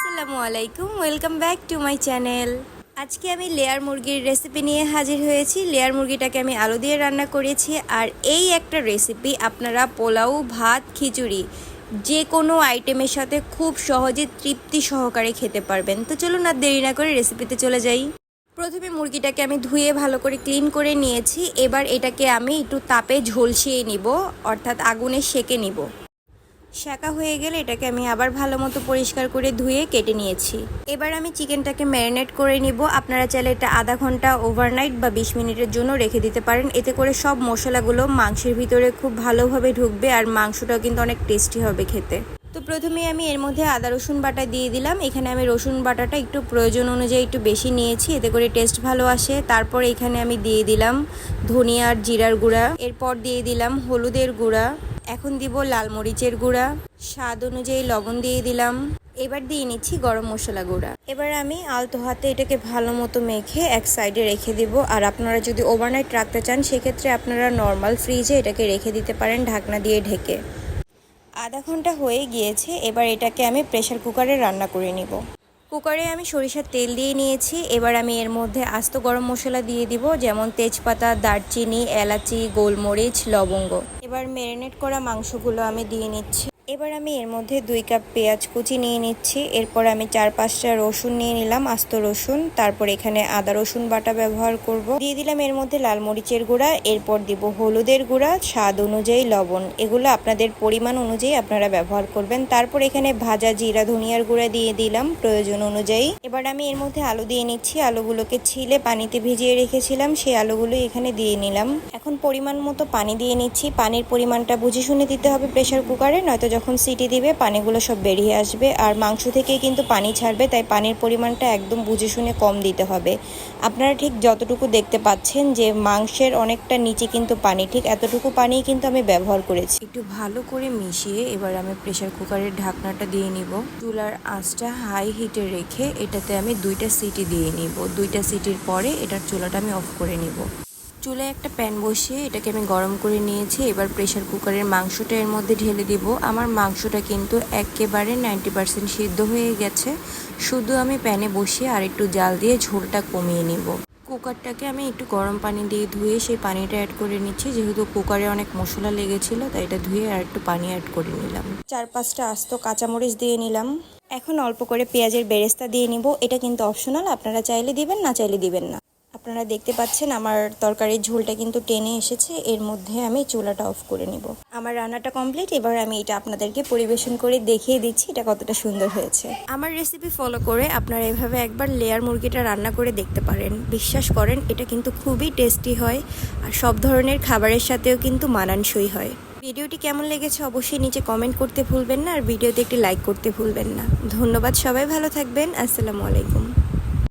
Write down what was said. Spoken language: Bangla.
আসসালামু আলাইকুম, welcome back to my channel. আজকে আমি লেয়ার মুরগির রেসিপি নিয়ে হাজির হয়েছি। লেয়ার মুরগিটাকে আমি আলু দিয়ে রান্না করেছি। আর এই একটা রেসিপি আপনারা পোলাও, ভাত, খিচুড়ি যে কোনো আইটেমের সাথে খুব সহজে তৃপ্তি সহকারে খেতে পারবেন। তো চলুন আর দেরি না করে রেসিপিতে চলে যাই। প্রথমে মুরগিটাকে আমি ধুয়ে ভালো করে ক্লিন করে নিয়েছি। এবার এটাকে আমি একটু তাপে ঝলসিয়ে নিব, অর্থাৎ আগুনে সেঁকে নিব। শাঁকা হয়ে গেলে এটাকে আমি আবার ভালো মতো পরিষ্কার করে ধুয়ে কেটে নিয়েছি। এবার আমি চিকেনটাকে ম্যারিনেট করে নিব। আপনারা চাইলে এটা আধা ঘন্টা ওভারনাইট বা 20 মিনিটের জন্য রেখে দিতে পারেন। এতে করে সব মশলাগুলো মাংসের ভিতরে খুব ভালোভাবে ঢুকবে আর মাংসটাও কিন্তু অনেক টেস্টি হবে খেতে। তো প্রথমে আমি এর মধ্যে আদা রসুন বাটা দিয়ে দিলাম। এখানে আমি রসুন বাটাটা একটু প্রয়োজন অনুযায়ী একটু বেশি নিয়েছি, এতে করে টেস্ট ভালো আসে। তারপর এখানে আমি দিয়ে দিলাম ধনিয়া আর জিরার গুঁড়া, এরপর দিয়ে দিলাম হলুদের গুঁড়া, এখন দিব লাল মরিচের গুঁড়া, স্বাদ অনুযায়ী লবণ দিয়ে দিলাম। এবার দিয়ে নিচ্ছি গরম মশলা গুঁড়া। এবার আমি আলতো হাতে এটাকে ভালো মতো মেখে এক সাইডে রেখে দিব। আর আপনারা যদি ওভারনাইট রাখতে চান সেক্ষেত্রে আপনারা নর্মাল ফ্রিজে এটাকে রেখে দিতে পারেন ঢাকনা দিয়ে ঢেকে। আধা ঘন্টা হয়ে গিয়েছে। এবার এটাকে আমি প্রেসার কুকারে রান্না করে নিব। কুকারে আমি সরিষার তেল দিয়ে নিয়েছি। এবার আমি এর মধ্যে আস্ত গরম মশলা দিয়ে দিব, যেমন তেজপাতা, দারচিনি, এলাচি, গোলমরিচ, লবঙ্গ। এবার ম্যারিনেট করা মাংসগুলো আমি দিয়ে নিচ্ছি। এবার আমি এর মধ্যে 2 কাপ পেঁয়াজ কুচি নিয়ে নিচ্ছি। এরপর আমি 4-5টা রসুন নিয়ে নিলাম, আস্ত রসুন। তারপর এখানে আদা রসুন বাটা ব্যবহার করব। দিয়ে দিলাম এর মধ্যে লাল মরিচের গুঁড়া, এরপর দিব হলুদের গুঁড়া, স্বাদ অনুযায়ী লবণ। এগুলো আপনাদের পরিমাণ অনুযায়ী আপনারা ব্যবহার করবেন। তারপর এখানে ভাজা জিরা ধনিয়ার গুঁড়া দিয়ে দিলাম প্রয়োজন অনুযায়ী। এবার আমি এর মধ্যে আলু দিয়ে নিচ্ছি। আলুগুলোকে ছিলে পানিতে ভিজিয়ে রেখেছিলাম, সেই আলুগুলো এখানে দিয়ে নিলাম। এখন পরিমাণ মতো পানি দিয়ে নিচ্ছি। পানির পরিমাণটা বুঝে শুনে দিতে হবে প্রেসার কুকারে, নয়তো যখন সিটি দিবে পানিগুলো সব বেরিয়ে আসবে আর মাংস থেকেই কিন্তু পানি ছাড়বে। তাই পানির পরিমাণটা একদম বুঝে শুনে কম দিতে হবে। আপনারা ঠিক যতটুকু দেখতে পাচ্ছেন যে মাংসের অনেকটা নিচে কিন্তু পানি, ঠিক এতটুকু পানিই কিন্তু আমি ব্যবহার করেছি। একটু ভালো করে মিশিয়ে এবার আমি প্রেসার কুকারের ঢাকনাটা দিয়ে নিব। চুলার আঁচটা হাই হিটে রেখে এটাতে আমি 2টা সিটি দিয়ে নিব। 2টা সিটির পরে এটার চুলাটা আমি অফ করে নিব। চুলায় একটা প্যান বসিয়ে এটাকে আমি গরম করে নিয়েছি। এবার প্রেসার কুকারের মাংসটা এর মধ্যে ঢেলে দিব। আমার মাংসটা কিন্তু একেবারে 90% সিদ্ধ হয়ে গেছে। শুধু আমি প্যানে বসিয়ে আর একটু জাল দিয়ে ঝোলটা কমিয়ে নিব। কুকারটাকে আমি একটু গরম পানি দিয়ে ধুয়ে সেই পানিটা অ্যাড করে নিচ্ছি। যেহেতু কুকারে অনেক মশলা লেগেছিল তাই এটা ধুয়ে আর একটু পানি অ্যাড করে নিলাম। 4-5টা আস্ত কাঁচামরিচ দিয়ে নিলাম। এখন অল্প করে পেঁয়াজের বেরেস্তা দিয়ে নিব। এটা কিন্তু অপশনাল, আপনারা চাইলে দিবেন, না চাইলে দিবেন না। আপনারা দেখতে পাচ্ছেন আমার তরকারির ঝোলটা কিন্তু টেনে এসেছে। এর মধ্যে আমি চুলাটা অফ করে নিব। আমার রান্নাটা কমপ্লিট। এবার আমি এটা আপনাদেরকে পরিবেশন করে দেখিয়ে দিচ্ছি এটা কতটা সুন্দর হয়েছে। আমার রেসিপি ফলো করে আপনারা এভাবে একবার লেয়ার মুরগিটা রান্না করে দেখতে পারেন। বিশ্বাস করেন এটা কিন্তু খুবই টেস্টি হয় আর সব ধরনের খাবারের সাথেও কিন্তু মানানসই হয়। ভিডিওটি কেমন লেগেছে অবশ্যই নিচে কমেন্ট করতে ভুলবেন না আর ভিডিওতে একটি লাইক করতে ভুলবেন না। ধন্যবাদ, সবাই ভালো থাকবেন। আসসালামু আলাইকুম।